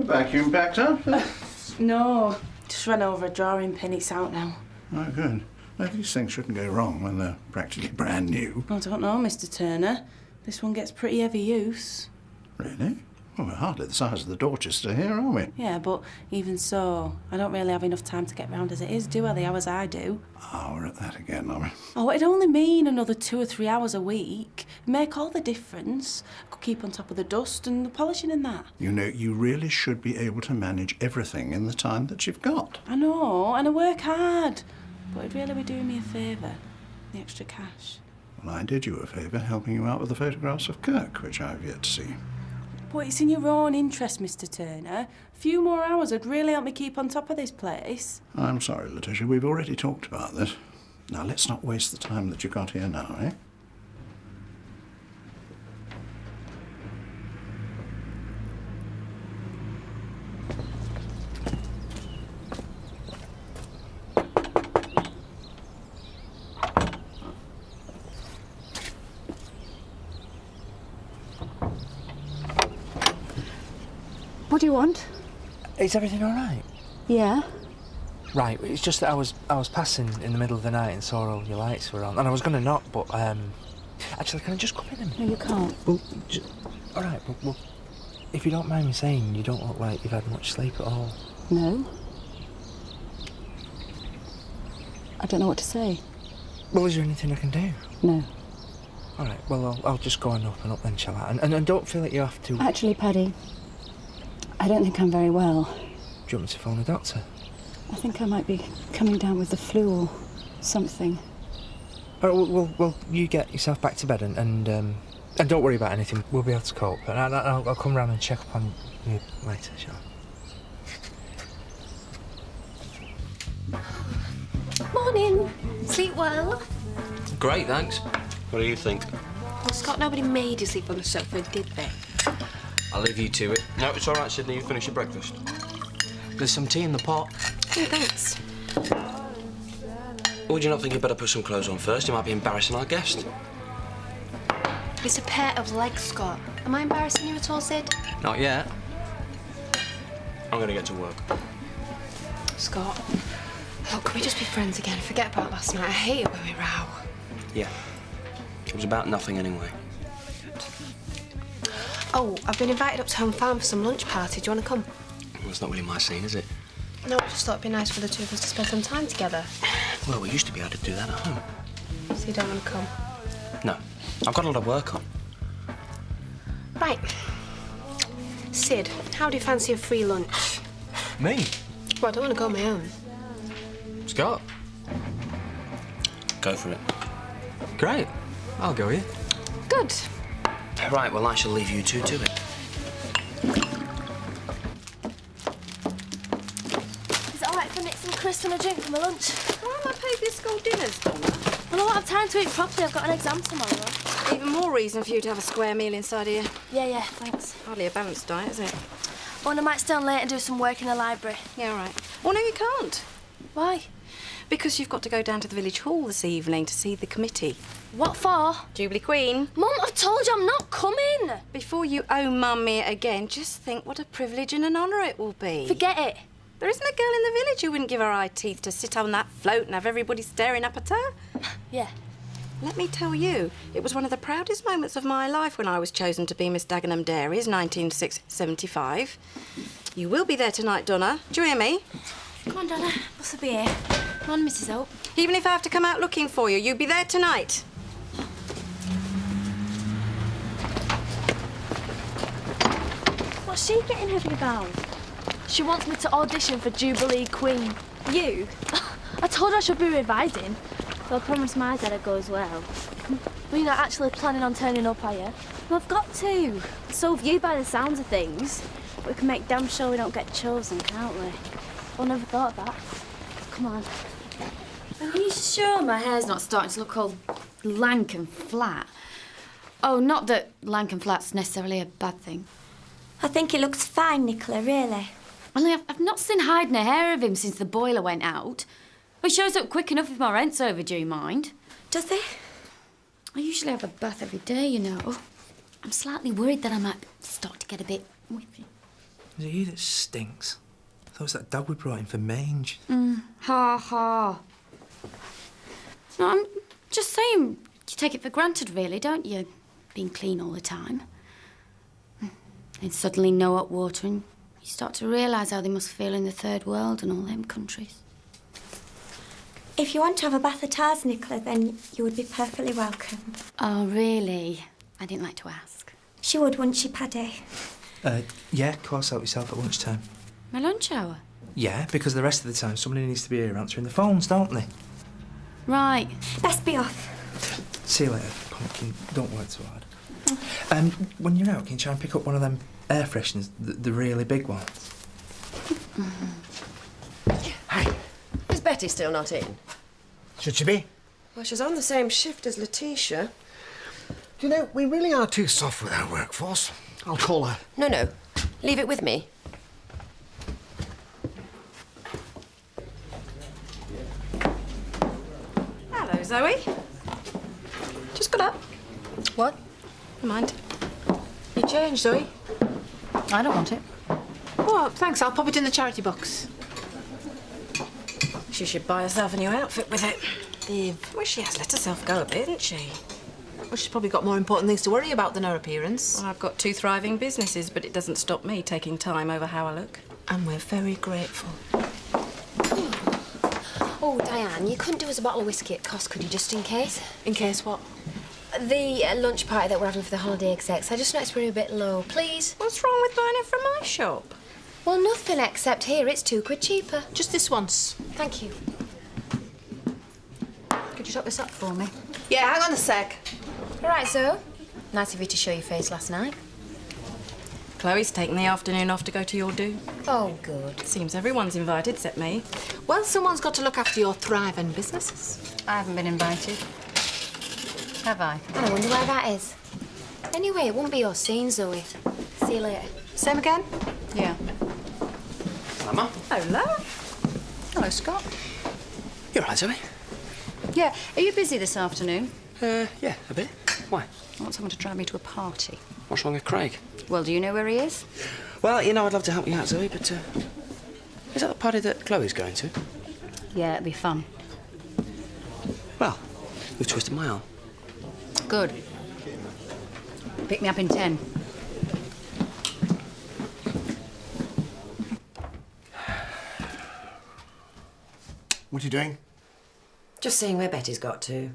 vacuum packed up? No, just ran over a drawing pin. It's out now. Oh, good. Well, these things shouldn't go wrong when they're practically brand new. I don't know, Mr. Turner. This one gets pretty heavy use. Really? Well, we're hardly the size of the Dorchester here, are we? Yeah, but even so, I don't really have enough time to get round as it is, do I, the hours I do? Oh, we're at that again, are we? Oh, it'd only mean another 2 or 3 hours a week. Make all the difference. Could keep on top of the dust and the polishing and that. You know, you really should be able to manage everything in the time that you've got. I know, and I work hard. But it'd really be doing me a favour, the extra cash. Well, I did you a favour helping you out with the photographs of Kirk, which I've yet to see. But it's in your own interest, Mr. Turner. A few more hours would really help me keep on top of this place. I'm sorry, Letitia, we've already talked about this. Now, let's not waste the time that you got here now, eh? What do you want? Is everything all right? Yeah. Right, it's just that I was passing in the middle of the night and saw all your lights were on, and I was going to knock, but actually, can I just come in and... No, you can't. Well, all right, well, if you don't mind me saying, you don't look like you've had much sleep at all. No. I don't know what to say. Well, is there anything I can do? No. All right, well, I'll just go on up and up then, shall I? And don't feel like you have to... Actually, Paddy, I don't think I'm very well. Do you want me to phone a doctor? I think I might be coming down with the flu or something. All right, well, you get yourself back to bed and don't worry about anything. We'll be able to cope. And I'll come round and check up on you later, shall I? Morning. Sleep well? Great, thanks. What do you think? Well, Scott, nobody made you sleep on the sofa, did they? I'll leave you to it. No, it's all right, Sydney. You finish your breakfast. There's some tea in the pot. Oh, thanks. Would you not think you'd better put some clothes on first? You might be embarrassing our guest. It's a pair of legs, Scott. Am I embarrassing you at all, Sid? Not yet. I'm going to get to work. Scott, oh, can we just be friends again? Forget about last night. I hate it when we row. Yeah. It was about nothing anyway. Oh, I've been invited up to Home Farm for some lunch party. Do you want to come? Well, it's not really my scene, is it? No, I just thought it'd be nice for the two of us to spend some time together. Well, we used to be able to do that at home. So you don't want to come? No. I've got a lot of work on. Right. Sid, how do you fancy a free lunch? Me? Well, I don't want to go on my own. Scott? Go for it. Great. I'll go with you. Good. Right, well, I shall leave you two to it. Is it all right if I make some crisps and a drink for my lunch? Why am I paying for your school dinners, Donna? Well, I won't have time to eat properly. I've got an exam tomorrow. Even more reason for you to have a square meal inside here. Yeah, thanks. Hardly a balanced diet, is it? Oh, and I might stay on late and do some work in the library. Yeah, all right. Oh, no, you can't. Why? Because you've got to go down to the village hall this evening to see the committee. What for? Jubilee Queen. Mum, I've told you I'm not coming. Before you owe Mummy again, just think what a privilege and an honour it will be. Forget it. There isn't a girl in the village who wouldn't give her eye teeth to sit on that float and have everybody staring up at her. Yeah. Let me tell you, it was one of the proudest moments of my life when I was chosen to be Miss Dagenham Dairies, 1975. You will be there tonight, Donna. Do you hear me? Come on, Donna. What's the beer? Come on, Mrs. Hope. Even if I have to come out looking for you, you'll be there tonight. What's she getting heavy about? She wants me to audition for Jubilee Queen. You? I told her I should be revising. So I promised my dad I'd go as well. Well, you're not actually planning on turning up, are you? Well, I've got to. So have you by the sounds of things. But we can make damn sure we don't get chosen, can't we? I never thought of that. Come on. Are you sure my hair's not starting to look all lank and flat? Oh, not that lank and flat's necessarily a bad thing. I think it looks fine, Nicola, really. Only I've not seen hide nor hair of him since the boiler went out. He shows up quick enough if my rent's overdue, mind. Does he? I usually have a bath every day, you know. I'm slightly worried that I might start to get a bit whippy. Is it you that stinks? I thought it was that dog we brought in for mange. Ha ha. No, I'm just saying, you take it for granted, really, don't you? Being clean all the time. And suddenly no hot water, and you start to realise how they must feel in the third world and all them countries. If you want to have a bath at ours, Nicola, then you would be perfectly welcome. Oh, really? I didn't like to ask. She would, wouldn't she, Paddy? Yeah, of course, help yourself at lunchtime. My lunch hour? Yeah, because the rest of the time somebody needs to be here answering the phones, don't they? Right. Best be off. See you later, pumpkin. Don't work too hard. When you're out, can you try and pick up one of them air fresheners, the really big ones? Hey, is Betty still not in? Should she be? Well, she's on the same shift as Letitia. Do you know, we really are too soft with our workforce. I'll call her. No. Leave it with me. Hello, Zoe. Just got up. What? Never mind. You changed, Zoe. I don't want it. Oh, thanks. I'll pop it in the charity box. She should buy herself a new outfit with it. Well, she has let herself go a bit, hasn't she? Well, she's probably got more important things to worry about than her appearance. Well, I've got 2 thriving businesses, but it doesn't stop me taking time over how I look. And we're very grateful. Oh, Diane, you couldn't do us a bottle of whiskey at cost, could you, just in case? In case what? The lunch party that we're having for the holiday execs. I just noticed we're a bit low. Please? What's wrong with buying it from my shop? Well, nothing except here it's £2 cheaper. Just this once. Thank you. Could you top this up for me? Yeah, hang on a sec. All right, so. Nice of you to show your face last night. Chloe's taken the afternoon off to go to your do. Oh, good. Seems everyone's invited except me. Well, someone's got to look after your thriving businesses. I haven't been invited. Have I? And I wonder where that is. Anyway, it won't be your scene, Zoe. See you later. Same again? Yeah. Emma? Hello. Hello, Scott. You all right, Zoe? Yeah. Are you busy this afternoon? Yeah, a bit. Why? I want someone to drive me to a party. What's wrong with Craig? Well, do you know where he is? Well, you know, I'd love to help you out, Zoe, but, is that the party that Chloe's going to? Yeah, it'd be fun. Well, you've twisted my arm. Good. Pick me up in 10. What are you doing? Just seeing where Betty's got to.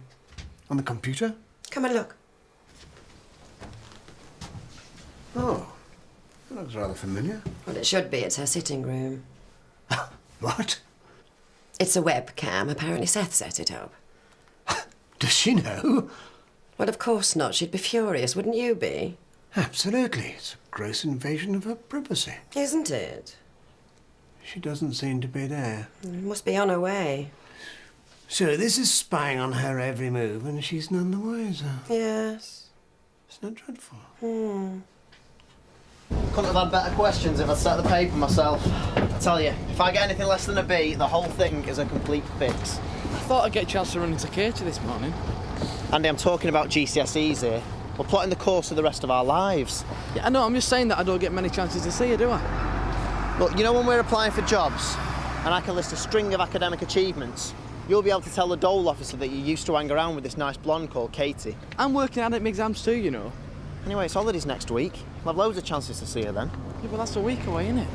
On the computer? Come and look. Oh, that looks rather familiar. Well, it should be. It's her sitting room. What? It's a webcam. Apparently Seth set it up. Does she know? Well, of course not. She'd be furious, wouldn't you be? Absolutely. It's a gross invasion of her privacy. Isn't it? She doesn't seem to be there. Must be on her way. So this is spying on her every move, and she's none the wiser. Yes. Isn't that dreadful? Couldn't have had better questions if I'd set the paper myself. I tell you, if I get anything less than a B, the whole thing is a complete fix. I thought I'd get a chance to run into Katie this morning. Andy, I'm talking about GCSEs here. We're plotting the course of the rest of our lives. Yeah, I know, I'm just saying that I don't get many chances to see her, do I? Look, you know when we're applying for jobs, and I can list a string of academic achievements, you'll be able to tell the dole officer that you used to hang around with this nice blonde called Katie. I'm working hard at my exams too, you know. Anyway, it's holidays next week. I'll have loads of chances to see her then. Yeah, well, that's a week away, isn't it?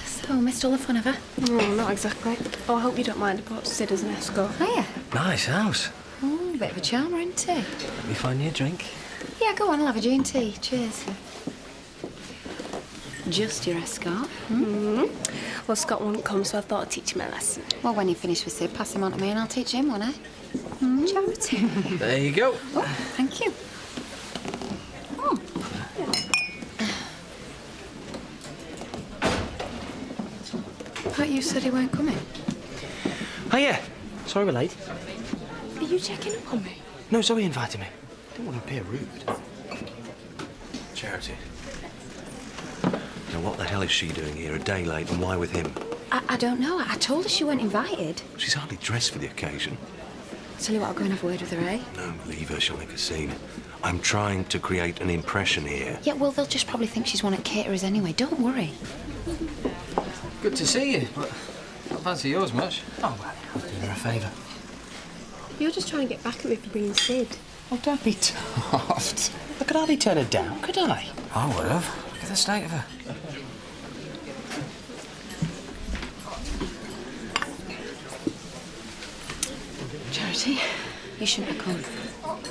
So, missed all the fun of her? Oh, not exactly. Oh, I hope you don't mind about Sid as an escort. Oh, yeah. Nice house. Oh, bit of a charmer, isn't he? Let me find you a drink. Yeah, go on, I'll have a G&T. Cheers. Just your escort? Well, Scott wouldn't come, so I thought I'd teach him a lesson. Well, when you finish with Sid, pass him on to me and I'll teach him, won't I? Charity. There you go. Oh, thank you. Oh. But you said he weren't coming. Oh, yeah. Sorry we're late. Are you checking up on me? No, Zoe invited me. Didn't want to appear rude. Charity. Now, what the hell is she doing here a day late, and why with him? I don't know. I told her she weren't invited. She's hardly dressed for the occasion. Tell you what, I'll go and have a word with her, eh? No, leave her. She'll make a scene. I'm trying to create an impression here. Yeah, well, they'll just probably think she's one at caterers anyway. Don't worry. Good to see you, but I don't fancy yours much. Oh, well, I'll do her a favour. You're just trying to get back at me for bringing Sid. Oh, don't be daft. I could hardly turn her down, could I? I would have. Look at the state of her. Charity, you shouldn't have come.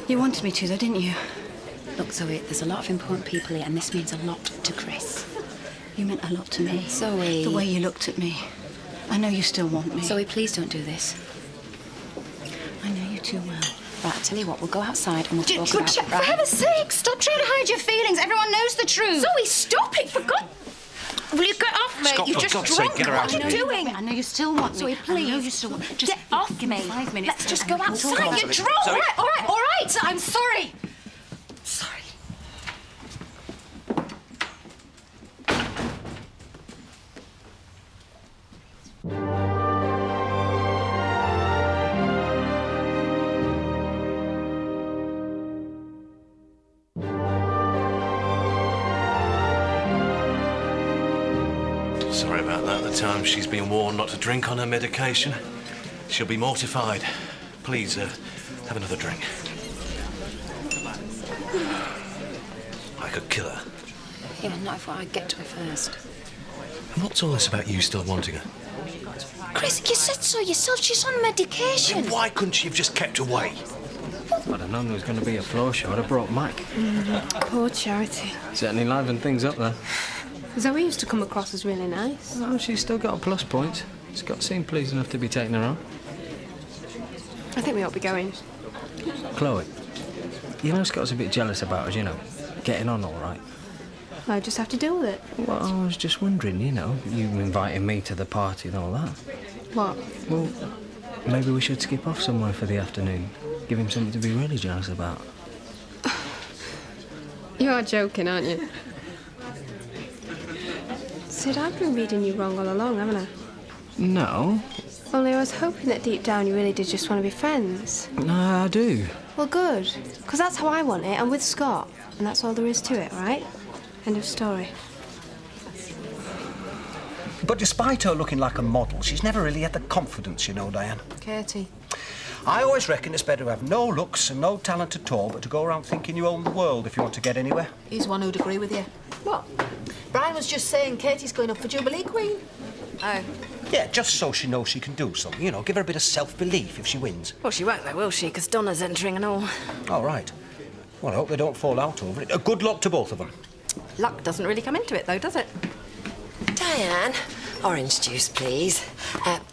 You wanted me to, though, didn't you? Look, Zoe, there's a lot of important people here, and this means a lot to Chris. You meant a lot to me. Zoe. The way you looked at me. I know you still want me. Zoe, please don't do this. I know you too well. Right, I tell you what, we'll go outside and we'll talk Good about chat, it, right? for heaven's sake, stop trying to hide your feelings. Everyone knows the truth. Zoe, stop it, for God. Will you get off me? Scott, You for just God's drunk. sake, get her What out are of you here. doing? I know you still want me. Zoe, please. I know you still want me. Just get off give me me. 5 minutes. Let's just and go we'll talk outside. about You're it. drunk. Zoe. All right. I'm sorry. Sorry. Sorry about that. The time she's been warned not to drink on her medication. She'll be mortified. Please, have another drink. I could kill her. Yeah, not if I get to her first. And what's all this about you still wanting her? Chris, you said so yourself. She's on medication. Then why couldn't she have just kept away? If I'd have known there was going to be a floor show, I'd have brought Mac. Poor Charity. Certainly livened things up there. Zoe used to come across as really nice. Oh, she's still got a plus point. Scott seemed pleased enough to be taking her on. I think we ought to be going. Chloe, you know Scott's a bit jealous about us, you know, getting on all right. I just have to deal with it. Well, I was just wondering, you know, you inviting me to the party and all that. What? Well, maybe we should skip off somewhere for the afternoon. Give him something to be really jealous about. You are joking, aren't you? Sid, I've been reading you wrong all along, haven't I? No. Only I was hoping that deep down you really did just want to be friends. No, I do. Well, good. Because that's how I want it. I'm with Scott. And that's all there is to it, right? End of story. But despite her looking like a model, she's never really had the confidence, you know, Diane. Katie. I always reckon it's better to have no looks and no talent at all, but to go around thinking you own the world if you want to get anywhere. He's one who'd agree with you. What? Brian was just saying Katie's going up for Jubilee Queen. Oh. Yeah, just so she knows she can do something. You know, give her a bit of self-belief if she wins. Well, she won't, though, will she? Because Donna's entering and all. All right. Well, I hope they don't fall out over it. Good luck to both of them. Luck doesn't really come into it, though, does it? Diane, orange juice, please.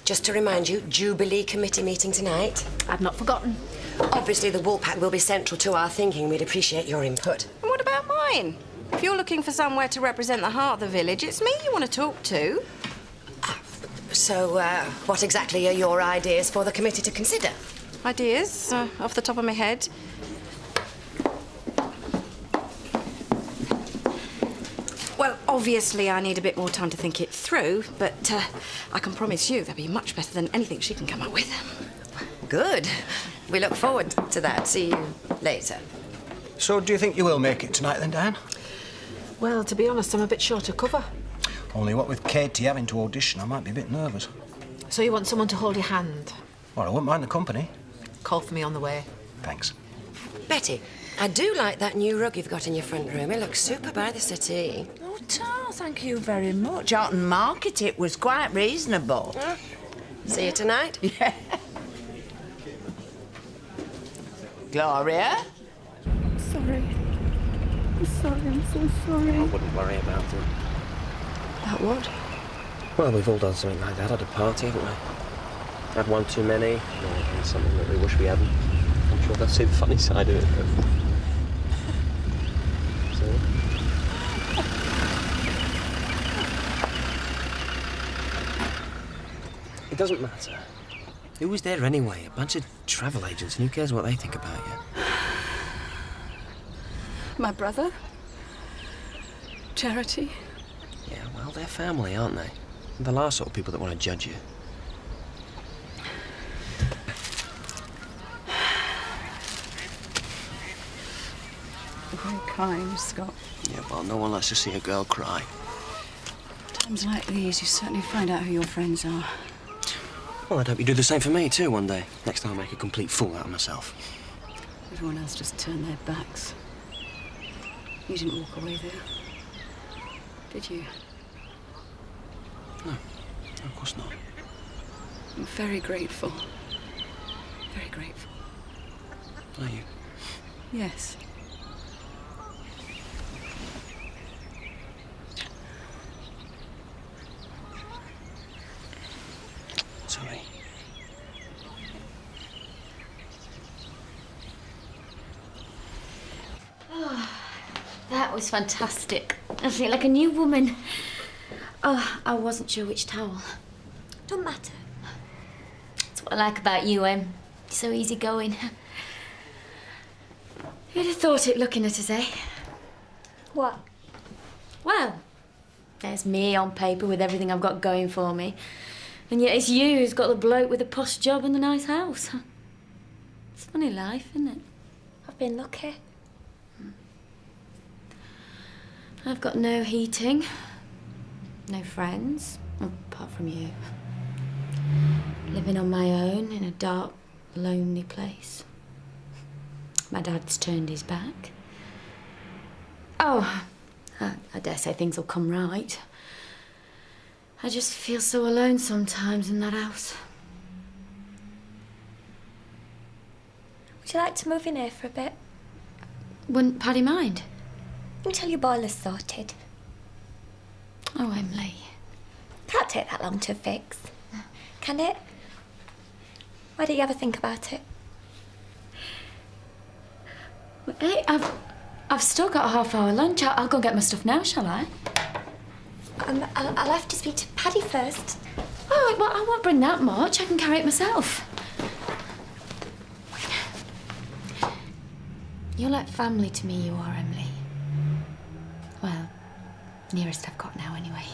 Just to remind you, Jubilee Committee meeting tonight. I've not forgotten. Obviously, the wool pack will be central to our thinking. We'd appreciate your input. And what about mine? If you're looking for somewhere to represent the heart of the village, it's me you want to talk to. So, what exactly are your ideas for the committee to consider? Ideas, off the top of my head. Well, obviously I need a bit more time to think it through, but I can promise you they'll be much better than anything she can come up with. Good. We look forward to that. See you later. So, do you think you will make it tonight, then, Diane? Well, to be honest, I'm a bit short of cover. Only what with Katie having to audition, I might be a bit nervous. So you want someone to hold your hand? Well, I wouldn't mind the company. Call for me on the way. Thanks. Betty, I do like that new rug you've got in your front room. It looks super by the settee. Oh, Tar, thank you very much. Out and market it was quite reasonable. See you tonight? Yeah. Gloria? Sorry. I'm sorry, I'm so sorry. I wouldn't worry about it. About what? Well, we've all done something like that at a party, haven't we? Had one too many, and something that we wish we hadn't. I'm sure that's the funny side of it, though. So? It doesn't matter. Who was there anyway? A bunch of travel agents, and who cares what they think about you? My brother? Charity? Yeah, well, they're family, aren't they? The last sort of people that want to judge you. You're very kind, Scott. Yeah, well, no one likes to see a girl cry. Times like these, you certainly find out who your friends are. Well, I'd hope you do the same for me, too, one day. Next time I make a complete fool out of myself. Everyone else just turned their backs. You didn't walk away there, did you? No, of course not. I'm very grateful. Very grateful. Are you? Yes. Sorry. Oh, that was fantastic. I feel like a new woman. Oh, I wasn't sure which towel. Don't matter. That's what I like about you, Em. You're so easygoing. Who'd have thought it looking at us, eh? What? Well, there's me on paper with everything I've got going for me. And yet it's you who's got the bloke with the posh job and the nice house. It's a funny life, isn't it? I've been lucky. I've got no heating, no friends, apart from you. Living on my own in a dark, lonely place. My dad's turned his back. Oh, I dare say things will come right. I just feel so alone sometimes in that house. Would you like to move in here for a bit? Wouldn't Paddy mind? Until your boiler's sorted. Oh, Emily. Can't take that long to fix. Can it? Why don't you ever think about it? Hey, I've still got a half-hour lunch. I'll go get my stuff now, shall I? I'll have to speak to Paddy first. Oh, well, I won't bring that much. I can carry it myself. You're like family to me, you are, Emily. Well, nearest I've got now, anyway.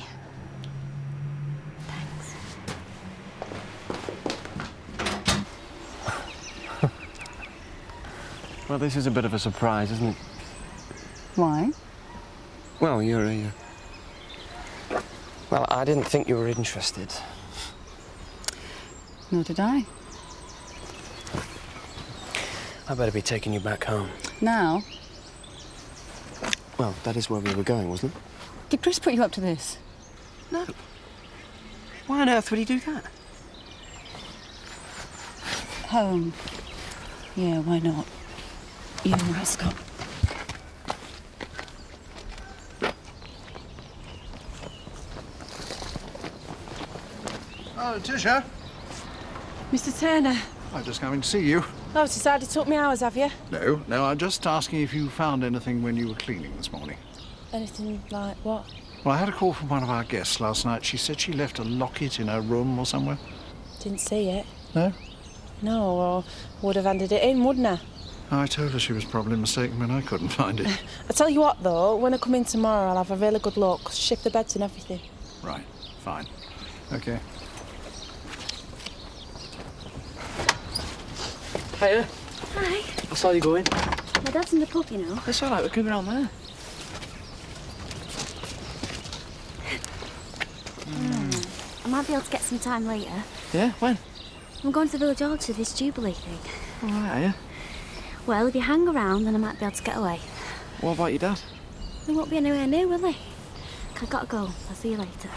Thanks. Well, this is a bit of a surprise, isn't it? Why? Well, you're a... Well, I didn't think you were interested. Nor did I. I better be taking you back home. Now? Well, that is where we were going, wasn't it? Did Chris put you up to this? No. Why on earth would he do that? Home. Yeah, why not? You're right, Scott. Oh, Tisha. Mr. Turner. I'm just coming to see you. Oh, decided it took me hours, have you? No, I'm just asking if you found anything when you were cleaning this morning. Anything like what? Well, I had a call from one of our guests last night. She said she left a locket in her room or somewhere. Didn't see it. No? No, or would have handed it in, wouldn't I? I told her she was probably mistaken when I couldn't find it. I tell you what, though, when I come in tomorrow, I'll have a really good look, shift the beds and everything. Right, fine. OK. Hiya. Hi. I saw you go in. My dad's in the pub, you know. It's all right, we're coming around there. I might be able to get some time later. Yeah, when? I'm going to the village hall to this Jubilee thing. All right, are you? Well, if you hang around, then I might be able to get away. What about your dad? He won't be anywhere near, will he? I've got to go. I'll see you later.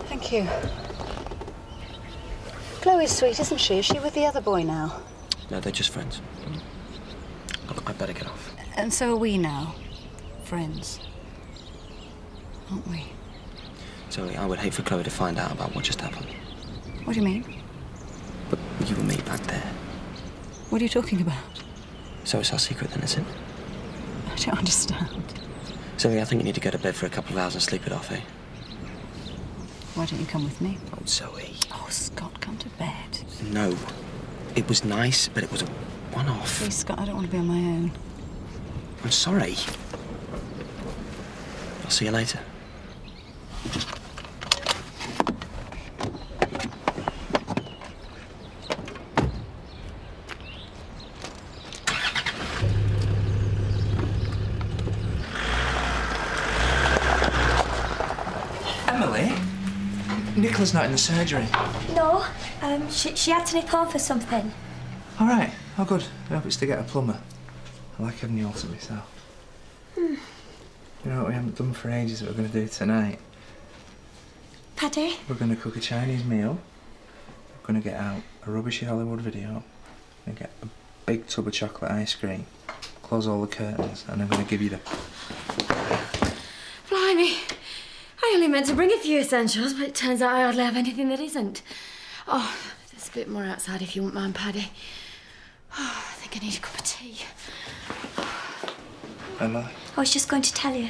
Thank you. Chloe's sweet, isn't she? Is she with the other boy now? No, they're just friends. Look, I'd better get off. And so are we now. Friends. Aren't we? Zoe, I would hate for Chloe to find out about what just happened. What do you mean? But you and me back there. What are you talking about? So it's our secret then, is it? I don't understand. Zoe, I think you need to go to bed for a couple of hours and sleep it off, eh? Why don't you come with me? Oh, Zoe. Oh, Scott, come to bed. No. It was nice, but it was a one-off. Please, Scott, I don't want to be on my own. I'm sorry. I'll see you later. Emily? Nicola's not in the surgery. No, she had to nip home for something. All right. Oh, good. I hope it's to get a plumber. I like having you all to myself. Hmm. You know what we haven't done for ages that we're going to do tonight? Paddy? We're going to cook a Chinese meal. We're going to get out a rubbishy Hollywood video. We're going to get a big tub of chocolate ice cream. Close all the curtains, and I'm going to give you the... Blimey. I only meant to bring a few essentials, but it turns out I hardly have anything that isn't. Oh, there's a bit more outside if you wouldn't mind, Paddy. Oh, I think I need a cup of tea. Emily? I was just going to tell you.